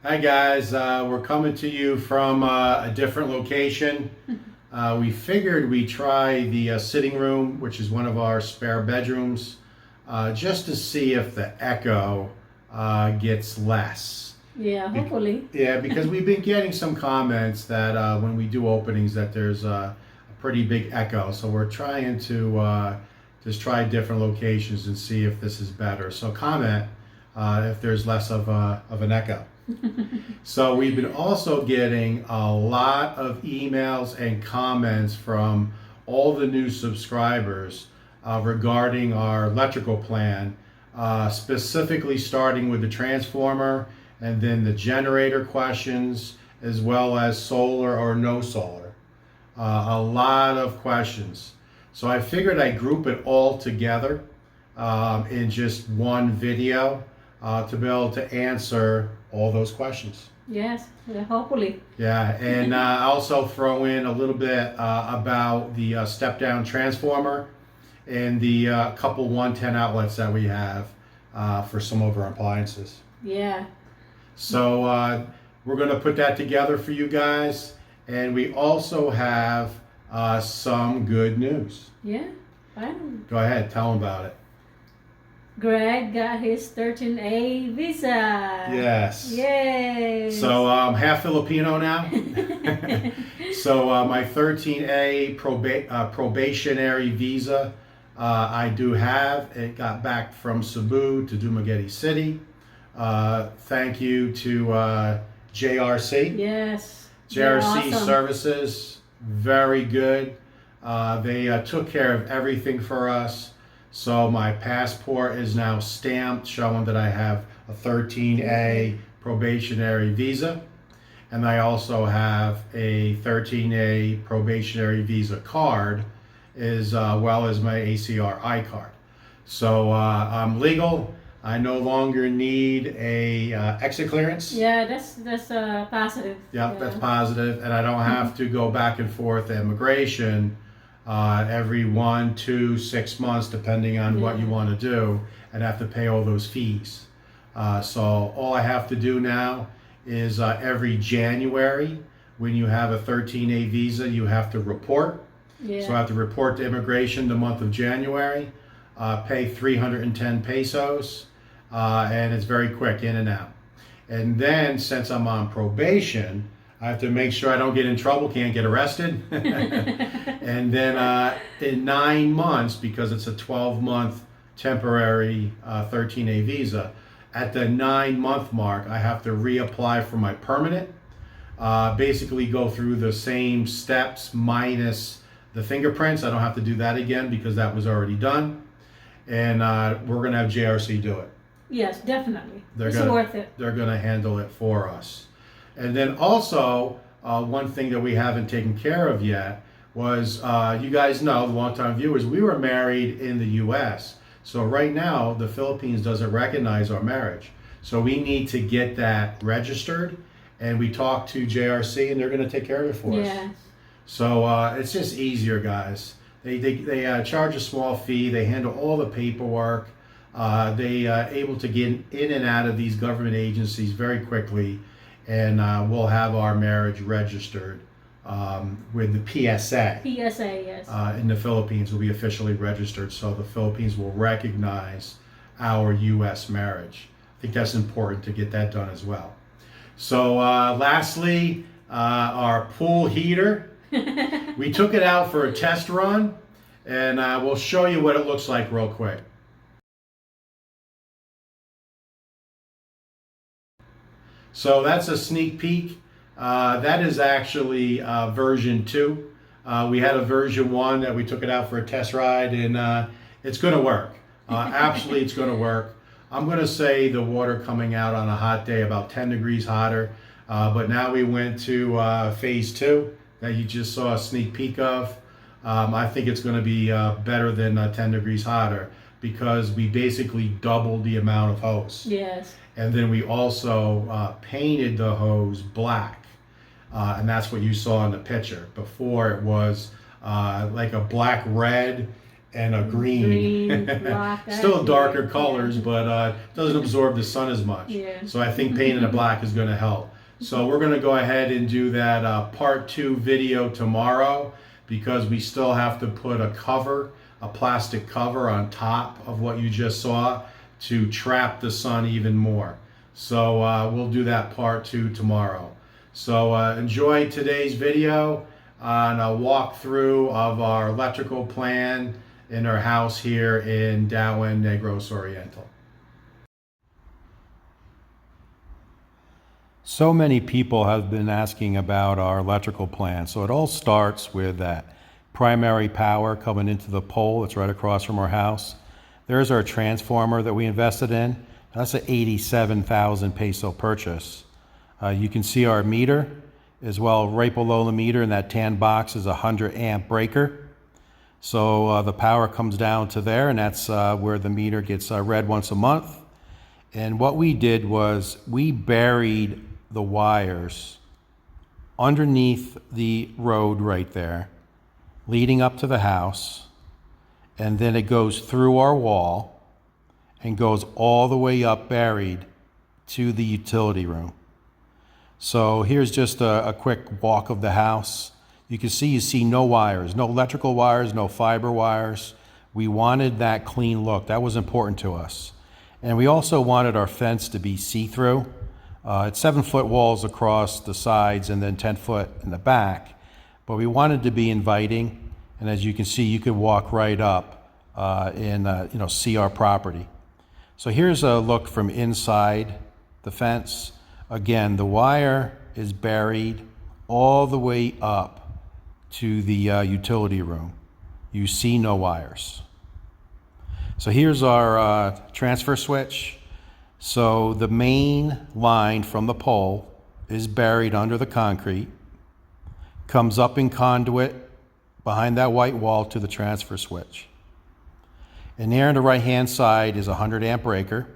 Hi guys, we're coming to you from a different location. We figured we'd try the sitting room, which is one of our spare bedrooms, just to see if the echo gets less. Yeah, hopefully. Yeah, because we've been getting some comments that when we do openings that there's a pretty big echo. So we're trying to just try different locations and see if this is better. So comment if there's less of an echo. So we've been also getting a lot of emails and comments from all the new subscribers regarding our electrical plan, specifically starting with the transformer and then the generator questions, as well as solar or no solar. A lot of questions. So I figured I'd group it all together in just one video to be able to answer all those questions. Yes, hopefully. Yeah, and also throw in a little bit about the step-down transformer and the couple 110 outlets that we have for some of our appliances. Yeah. So we're going to put that together for you guys, and we also have some good news. Yeah, fine. Go ahead, tell them about it. Greg got his 13A visa. Yes. Yay. So I'm half Filipino now. So my 13A probationary visa, I do have. It got back from Cebu to Dumaguete City. Thank you to JRC. Yes. JRC Awesome. Services, very good. They took care of everything for us. So my passport is now stamped, showing that I have a 13A probationary visa. And I also have a 13A probationary visa card, as well as my ACR I-card. So I'm legal. I no longer need a exit clearance. Yeah, that's positive. Yep, that's positive. And I don't have to go back and forth to immigration every 1, 2, 6 months, depending on what you want to do, and have to pay all those fees. So all I have to do now is every January, when you have a 13A visa, you have to report. Yeah. So I have to report to immigration the month of January, pay 310 pesos, and it's very quick in and out. And then since I'm on probation, I have to make sure I don't get in trouble, can't get arrested. And then in 9 months, because it's a 12-month temporary 13A visa, at the 9-month mark, I have to reapply for my permanent. Basically go through the same steps minus the fingerprints. I don't have to do that again because that was already done. And we're going to have JRC do it. Yes, definitely. It's gonna, worth it. They're going to handle it for us. And then also, one thing that we haven't taken care of yet was, you guys know, the longtime viewers, we were married in the U.S. So right now, the Philippines doesn't recognize our marriage. So we need to get that registered. And we talked to JRC, and they're going to take care of it for us. So it's just easier, guys. They charge a small fee. They handle all the paperwork. They able to get in and out of these government agencies very quickly. And we'll have our marriage registered with the PSA. PSA, yes. In the Philippines will be officially registered, so the Philippines will recognize our U.S. marriage. I think that's important to get that done as well. So lastly, our pool heater. We took it out for a test run, and we'll show you what it looks like real quick. So that's a sneak peek. That is actually version 2. We had a version 1 that we took it out for a test ride, and it's going to work. Absolutely, it's going to work. I'm going to say the water coming out on a hot day about 10 degrees hotter, but now we went to phase 2 that you just saw a sneak peek of. I think it's going to be better than 10 degrees hotter because we basically doubled the amount of hose. Yes. And then we also painted the hose black. And that's what you saw in the picture. Before it was like a black red and a green. Green, black. Still darker yeah. colors, but doesn't absorb the sun as much. Yeah. So I think painting it black is going to help. So we're going to go ahead and do that part 2 video tomorrow, because we still have to put a cover, a plastic cover on top of what you just saw to trap the sun even more. So we'll do that part 2 tomorrow. So enjoy today's video on a walkthrough of our electrical plan in our house here in Darwin, Negros Oriental. So many people have been asking about our electrical plan. So it all starts with that primary power coming into the pole that's right across from our house. There's our transformer that we invested in. That's an 87,000 peso purchase. You can see our meter as well. Right below the meter in that tan box is a 100 amp breaker. So the power comes down to there, and that's where the meter gets read once a month. And what we did was we buried the wires underneath the road right there, leading up to the house, and then it goes through our wall and goes all the way up buried to the utility room. So here's just a quick walk of the house. You see no wires, no electrical wires, no fiber wires. We wanted that clean look. That was important to us. And we also wanted our fence to be see-through. It's 7-foot walls across the sides and then 10 foot in the back. But we wanted to be inviting. And as you can see, you could walk right up and see our property. So here's a look from inside the fence. Again, the wire is buried all the way up to the utility room. You see no wires. So here's our transfer switch. So the main line from the pole is buried under the concrete, comes up in conduit behind that white wall to the transfer switch. And there on the right-hand side is a 100 amp breaker.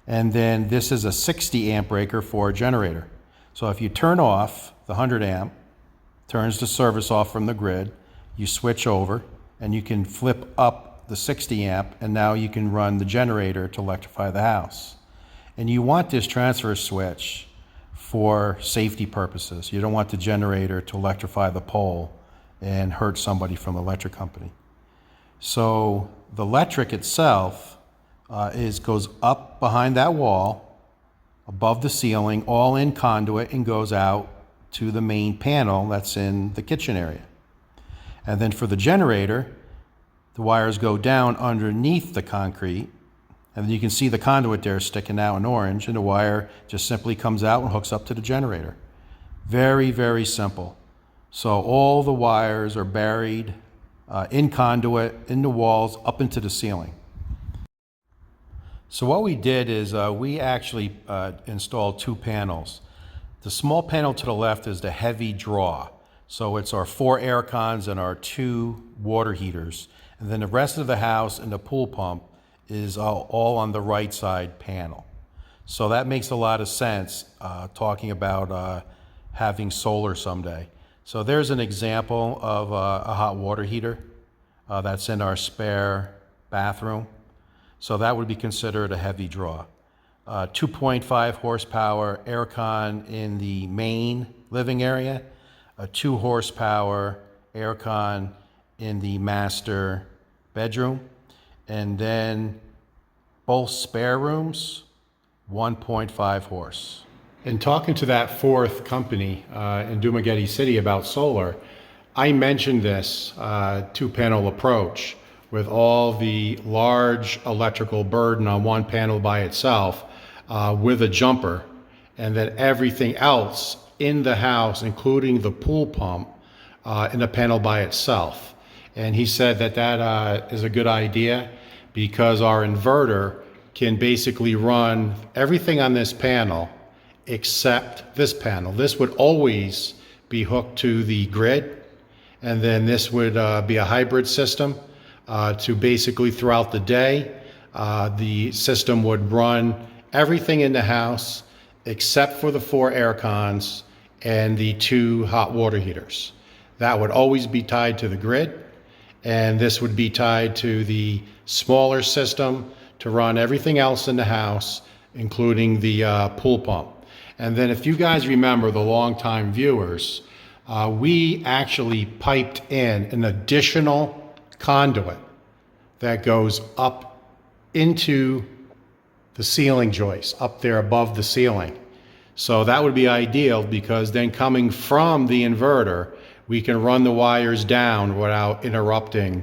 And then this is a 60 amp breaker for a generator. So if you turn off the 100 amp, turns the service off from the grid, you switch over and you can flip up the 60 amp, and now you can run the generator to electrify the house. And you want this transfer switch for safety purposes. You don't want the generator to electrify the pole and hurt somebody from the electric company. So the electric itself goes up behind that wall, above the ceiling, all in conduit, and goes out to the main panel that's in the kitchen area. And then for the generator, the wires go down underneath the concrete, and then you can see the conduit there sticking out in orange, and the wire just simply comes out and hooks up to the generator. Very, very simple. So all the wires are buried in conduit, in the walls, up into the ceiling. So what we did is we actually installed 2 panels. The small panel to the left is the heavy draw. So it's our 4 air cons and our 2 water heaters. And then the rest of the house and the pool pump is all on the right side panel. So that makes a lot of sense talking about having solar someday. So there's an example of a hot water heater that's in our spare bathroom. So that would be considered a heavy draw. 2.5 horsepower aircon in the main living area, a 2 horsepower aircon in the master bedroom, and then both spare rooms, 1.5 horse. In talking to that 4th company in Dumaguete City about solar, I mentioned this 2-panel approach with all the large electrical burden on one panel by itself with a jumper, and then everything else in the house, including the pool pump, in a panel by itself. And he said that that is a good idea because our inverter can basically run everything on this panel except this panel. This would always be hooked to the grid, and then this would be a hybrid system to basically throughout the day, the system would run everything in the house except for the 4 air cons and the 2 hot water heaters. That would always be tied to the grid. and this would be tied to the smaller system to run everything else in the house, including the pool pump. And then if you guys remember, the longtime viewers, we actually piped in an additional conduit that goes up into the ceiling joist, up there above the ceiling. So that would be ideal, because then coming from the inverter, we can run the wires down without interrupting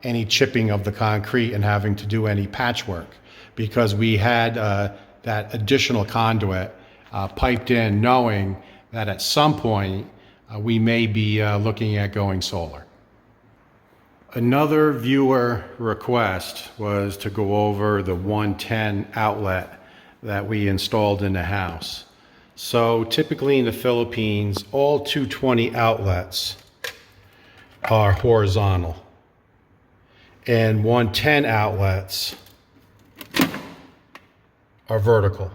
any chipping of the concrete and having to do any patchwork, because we had that additional conduit piped in, knowing that at some point we may be looking at going solar. Another viewer request was to go over the 110 outlet that we installed in the house. So typically in the Philippines, all 220 outlets are horizontal, and 110 outlets are vertical.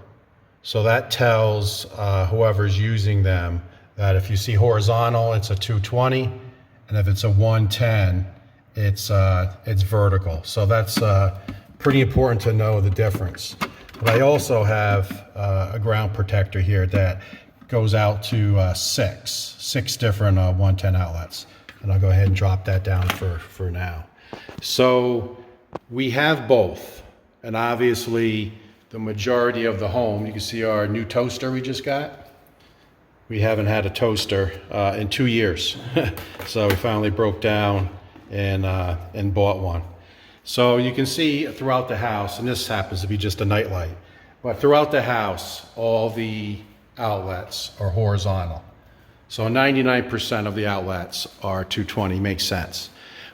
So that tells whoever's using them that if you see horizontal, it's a 220, and if it's a 110, it's vertical. So that's pretty important to know the difference. But I also have a ground protector here that goes out to six different 110 outlets. And I'll go ahead and drop that down for now. So we have both. And obviously the majority of the home, you can see our new toaster we just got. We haven't had a toaster in 2 years. So we finally broke down and bought one. So you can see throughout the house, and this happens to be just a nightlight, but throughout the house, all the outlets are horizontal. So 99% of the outlets are 220, makes sense.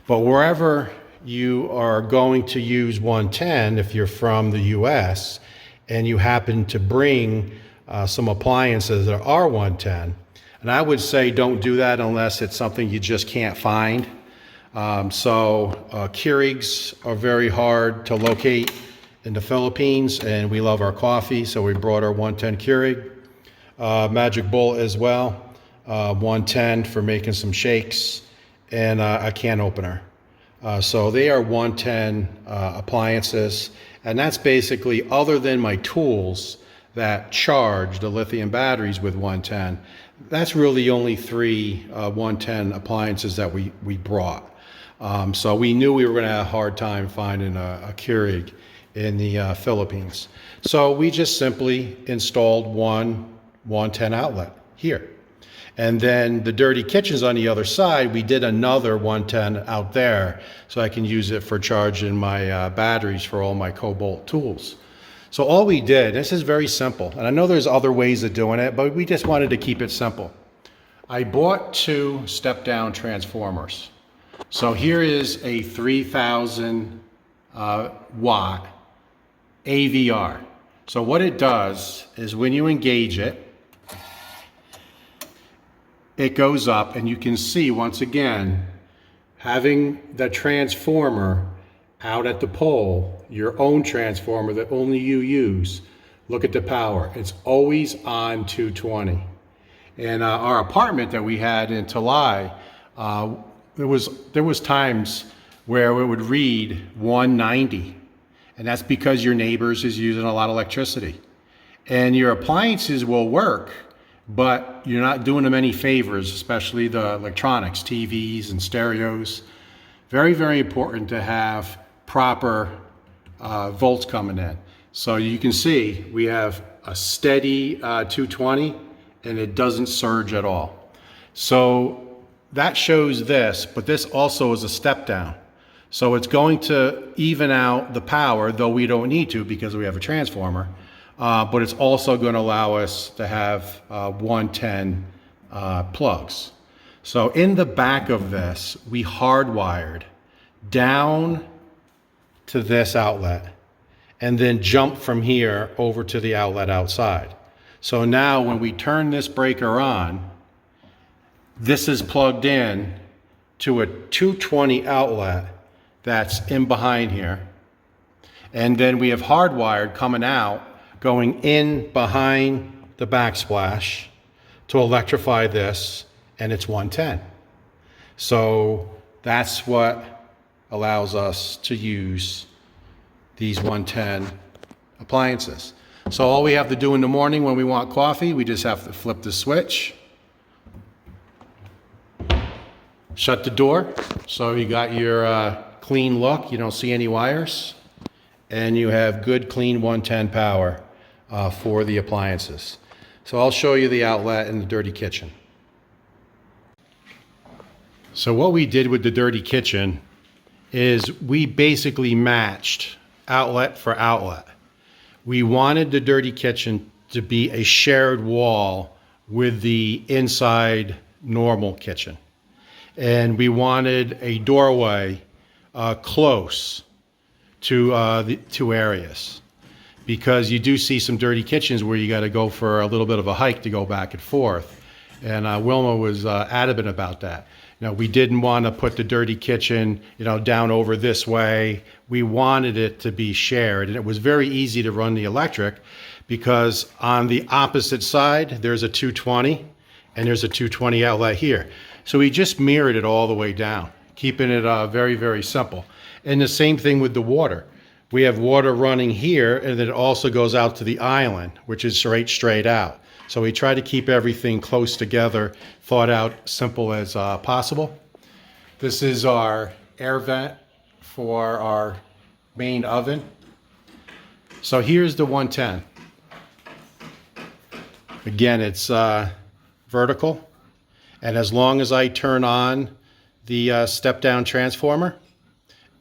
But wherever you are going to use 110, if you're from the US and you happen to bring some appliances that are 110, and I would say don't do that unless it's something you just can't find. Keurigs are very hard to locate in the Philippines, and we love our coffee, so we brought our 110 Keurig. Magic Bowl as well, 110 for making some shakes, and a can opener. So they are 110 appliances, and that's basically, other than my tools that charge the lithium batteries with 110, that's really the only three 110 appliances that we brought. So we knew we were going to have a hard time finding a Keurig in the Philippines. So we just simply installed one 110 outlet here. And then the dirty kitchen's on the other side. We did another 110 out there so I can use it for charging my batteries for all my Cobalt tools. So all we did, this is very simple, and I know there's other ways of doing it, but we just wanted to keep it simple. I bought 2 step-down transformers. So here is a 3,000 watt AVR. So what it does is when you engage it, it goes up, and you can see once again, having the transformer out at the pole, your own transformer that only you use, look at the power. It's always on 220. And our apartment that we had in Talai, there was times where it would read 190, and that's because your neighbors is using a lot of electricity. And your appliances will work, but you're not doing them any favors, especially the electronics, TVs and stereos. Very, very important to have proper volts coming in. So you can see we have a steady 220, and it doesn't surge at all. So that shows this, but this also is a step down. So it's going to even out the power, though we don't need to because we have a transformer, but it's also going to allow us to have 110 plugs. So in the back of this, we hardwired down to this outlet and then jump from here over to the outlet outside. So now when we turn this breaker on, this is plugged in to a 220 outlet that's in behind here. And then we have hardwired coming out, going in behind the backsplash to electrify this, and it's 110. So That's what allows us to use these 110 appliances. So all we have to do in the morning when we want coffee, we just have to flip the switch, shut the door, so you got your clean look, you don't see any wires, and you have good clean 110 power for the appliances. So I'll show you the outlet in the dirty kitchen. So what we did with the dirty kitchen is we basically matched outlet for outlet. We wanted the dirty kitchen to be a shared wall with the inside normal kitchen. And we wanted a doorway close to the two areas, because you do see some dirty kitchens where you got to go for a little bit of a hike to go back and forth. And Wilma was adamant about that. We didn't want to put the dirty kitchen, down over this way. We wanted it to be shared, and it was very easy to run the electric because on the opposite side, there's a 220 and there's a 220 outlet here. So we just mirrored it all the way down, keeping it very, very simple. And the same thing with the water. We have water running here, and then it also goes out to the island, which is straight out. So we try to keep everything close together, thought out, simple as possible. This is our air vent for our main oven. So here's the 110. Again, it's vertical. And as long as I turn on the step-down transformer,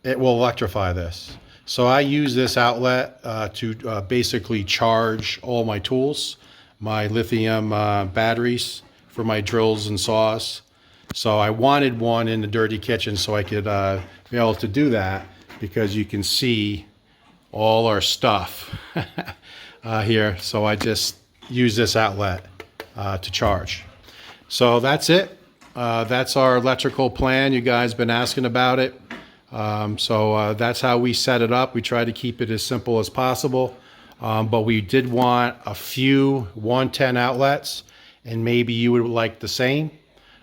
it will electrify this. So I use this outlet to basically charge all my tools, my lithium batteries for my drills and saws. So I wanted one in the dirty kitchen so I could be able to do that, because you can see all our stuff here. So I just use this outlet to charge. So that's it. That's our electrical plan. You guys been asking about it. So that's how we set it up. We try to keep it as simple as possible. But we did want a few 110 outlets, and maybe you would like the same,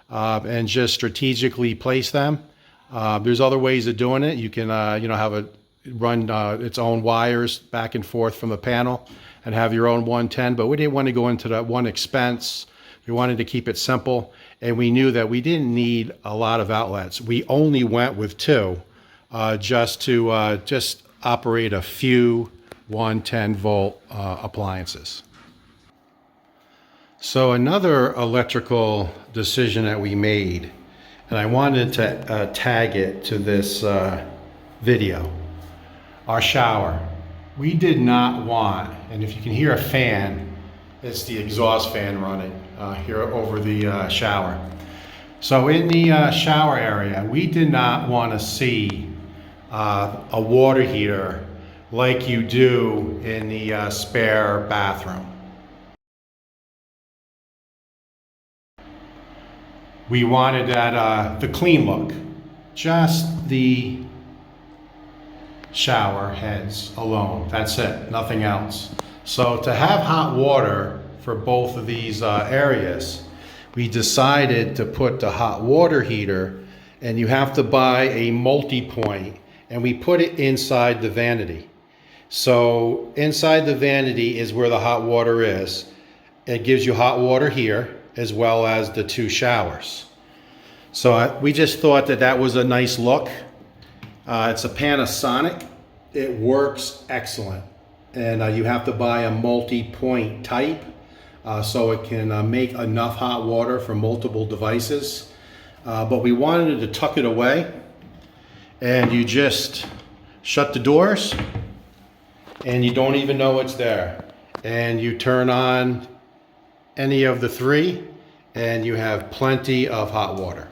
and just strategically place them. There's other ways of doing it. You can, have it run its own wires back and forth from the panel and have your own 110, but we didn't want to go into that one expense. We wanted to keep it simple, and we knew that we didn't need a lot of outlets. We only went with two, just to operate a few 110 volt appliances. So another electrical decision that we made, and I wanted to tag it to this video, our shower. We did not want, and if you can hear a fan, it's the exhaust fan running here over the shower. So in the shower area, we did not want to see a water heater like you do in the spare bathroom. We wanted that the clean look, just the shower heads alone. That's it, nothing else. So to have hot water for both of these areas, we decided to put the hot water heater, and you have to buy a multi-point, and we put it inside the vanity. So inside the vanity is where the hot water is. It gives you hot water here, as well as the two showers. So we just thought that that was a nice look. It's a Panasonic. It works excellent. And you have to buy a multi-point type, so it can make enough hot water for multiple devices. But we wanted to tuck it away, and you just shut the doors, and you don't even know it's there. And you turn on any of the three, and you have plenty of hot water.